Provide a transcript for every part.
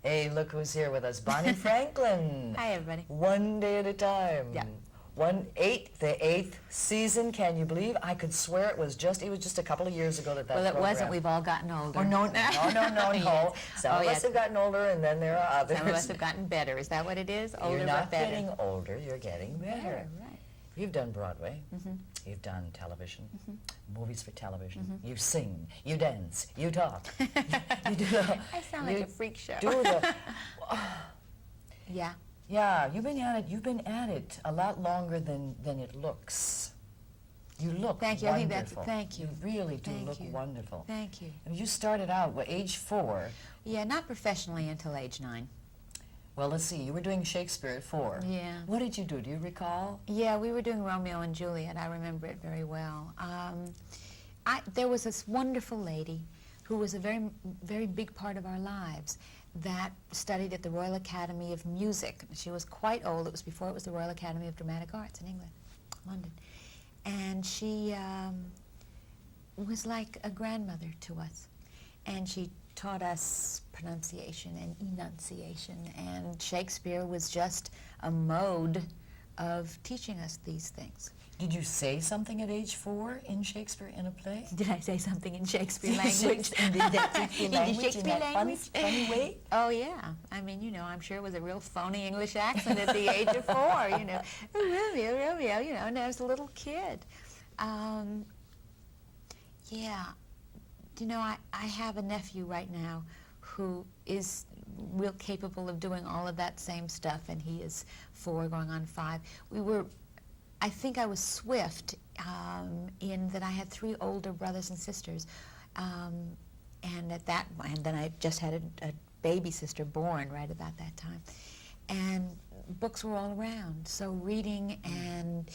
Hey, look who's here with us, Bonnie Franklin. Hi, everybody. One day at a time. Yeah. The eighth season. Can you believe? I could swear it was just a couple of years ago that Well, it program. wasn't. We've all gotten older. Oh, no. Yes. Some of us have gotten older, and then there are others. Some of us have gotten better. Is that what it is? Older You're not but better. getting older, you're getting better. Right. You've done Broadway. Mm-hmm. You've done television, movies for television. You sing, you dance, you talk. you do the, I sound like a freak show. do the, Yeah. yeah, you've been at it a lot longer than it looks. You look Thank you. wonderful. I think that's, thank you. You really do Thank look you. wonderful. Thank you. I mean, you started out at age 4. Yeah, not professionally until age 9. Well, let's see, you were doing Shakespeare at 4. Yeah. What did you do? Do you recall? Yeah, we were doing Romeo and Juliet. I remember it very well. There was this wonderful lady who was a very, very big part of our lives that studied at the Royal Academy of Music. She was quite old. It was before it was the Royal Academy of Dramatic Arts in England, London. And she was like a grandmother to us. And she taught us pronunciation and enunciation, and Shakespeare was just a mode of teaching us these things. Did you say something at age 4 in Shakespeare in a play? Did I say something in Shakespeare language? In the Shakespeare language, in that funny way? Oh, yeah. I mean, you know, I'm sure it was a real phony English accent at the age of 4, you know. Romeo, you know, and I was a little kid. Yeah. You know, I have a nephew right now who is real capable of doing all of that same stuff, and he is 4 going on 5. I think I was swift in that I had 3 older brothers and sisters, and then I just had a baby sister born right about that time, and books were all around. So reading and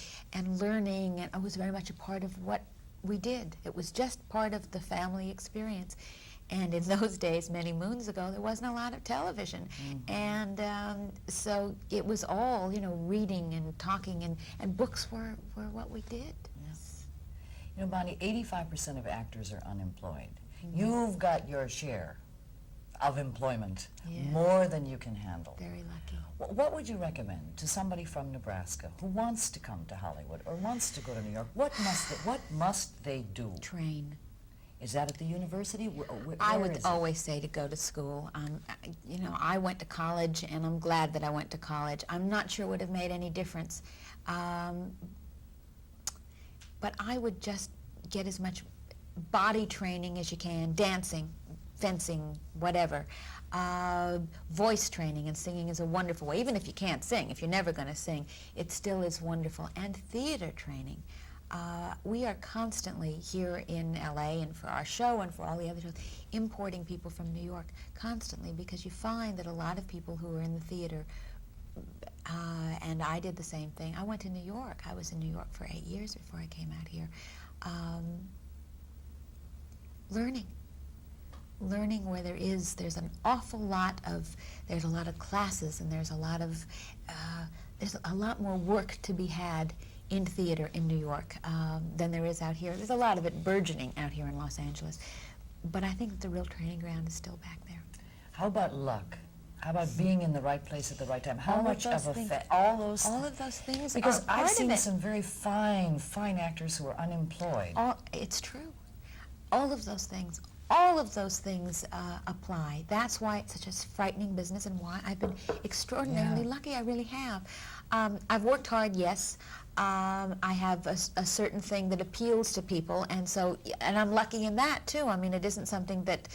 learning, and I was very much a part of what we did. It was just part of the family experience. And in those days, many moons ago, there wasn't a lot of television. And so it was all, you know, reading and talking, and books were what we did. Yes. You know, Bonnie, 85% of actors are unemployed. You've got your share of employment, more than you can handle. Very lucky. What would you recommend to somebody from Nebraska who wants to come to Hollywood or wants to go to New York? What must they do? Train. Is that at the university? Where I would is it? always say to go to school. You know, I went to college, and I'm glad that I went to college. I'm not sure it would have made any difference. But I would just get as much body training as you can, dancing, fencing, whatever. Voice training and singing is a wonderful way. Even if you can't sing, if you're never going to sing, it still is wonderful. And theater training. We are constantly here in LA, and for our show and for all the other shows, importing people from New York constantly, because you find that a lot of people who are in the theater, and I did the same thing. I went to New York. I was in New York for 8 years before I came out here. Learning where there's an awful lot of, there's a lot of classes, and there's a lot more work to be had in theater in New York than there is out here. There's a lot of it burgeoning out here in Los Angeles, but I think that the real training ground is still back there. How about luck? How about being in the right place at the right time? How All much of of those a things, all those all of those things because are part I've seen of it. some very fine actors who are unemployed. It's true. All of those things apply. That's why it's such a frightening business, and why I've been extraordinarily lucky. I really have. I've worked hard, yes. I have a certain thing that appeals to people, and I'm lucky in that too. I mean, it isn't something that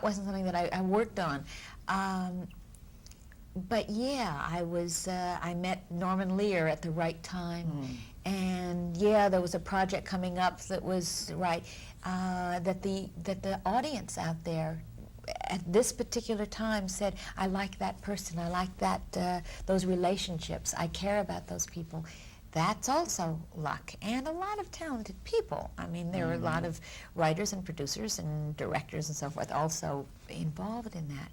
wasn't something that I worked on. But yeah, I met Norman Lear at the right time, and yeah, there was a project coming up that was right, that the audience out there at this particular time said, I like that person, I like that those relationships, I care about those people. That's also luck, and a lot of talented people. I mean, there are a lot of writers and producers and directors and so forth also involved in that.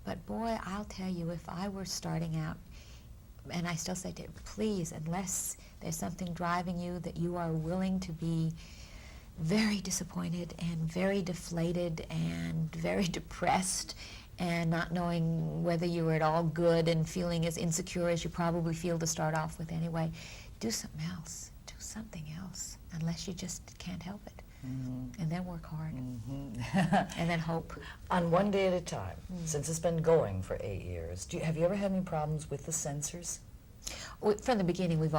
But boy, I'll tell you, if I were starting out, and I still say to you, please, unless there's something driving you that you are willing to be very disappointed and very deflated and very depressed and not knowing whether you were at all good and feeling as insecure as you probably feel to start off with anyway, do something else. Do something else, unless you just can't help it. And then work hard. And then hope. On One Day at a Time, since it's been going for 8 years, have you ever had any problems with the censors? From the beginning, we've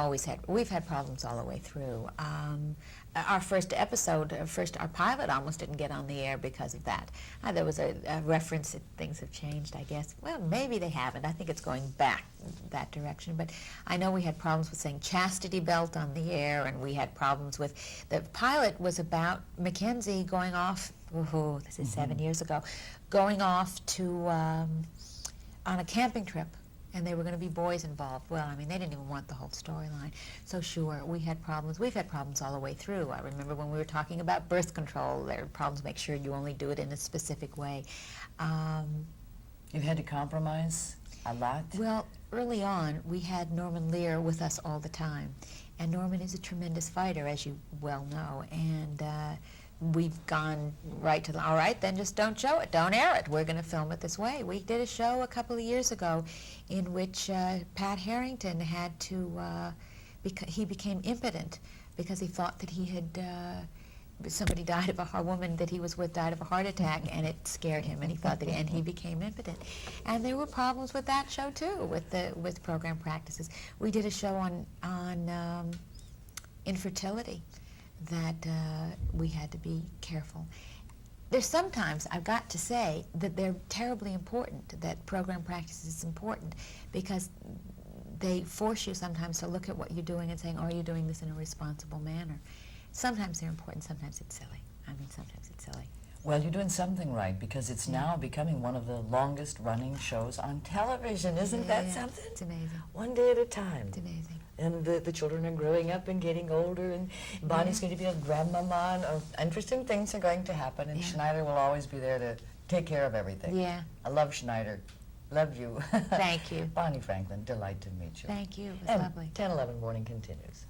had problems all the way through. Our first episode, our pilot almost didn't get on the air because of that. There was a reference that things have changed, I guess. Well, maybe they haven't. I think it's going back that direction. But I know we had problems with saying chastity belt on the air, and we had problems with, the pilot was about Mackenzie going off, this is 7 years ago, going off to, on a camping trip. And they were going to be boys involved. Well, I mean, they didn't even want the whole storyline. So sure, we had problems. We've had problems all the way through. I remember when we were talking about birth control, there were problems. Make sure you only do it in a specific way. You've had to compromise a lot? Well, early on, we had Norman Lear with us all the time. And Norman is a tremendous fighter, as you well know. And we've gone right to all right, then just don't show it, don't air it. We're going to film it this way. We did a show a couple of years ago in which Pat Harrington had to, he became impotent because he thought that he had, somebody died of a woman that he was with died of a heart attack, and it scared him, and he thought that, and he became impotent. And there were problems with that show too, with program practices. We did a show on infertility that we had to be careful. There's sometimes, I've got to say, that they're terribly important, that program practice is important, because they force you sometimes to look at what you're doing and saying, are you doing this in a responsible manner? Sometimes they're important, sometimes it's silly. I mean, sometimes it's silly. Well, you're doing something right, because it's now becoming one of the longest running shows on television. Isn't that something? It's amazing. One day at a time. It's amazing. And the children are growing up and getting older, and Bonnie's going to be a grandmama, and interesting things are going to happen, and Schneider will always be there to take care of everything. Yeah. I love Schneider. Love you. Thank you. Bonnie Franklin, delight to meet you. Thank you. It was And lovely. 10/11 Morning continues.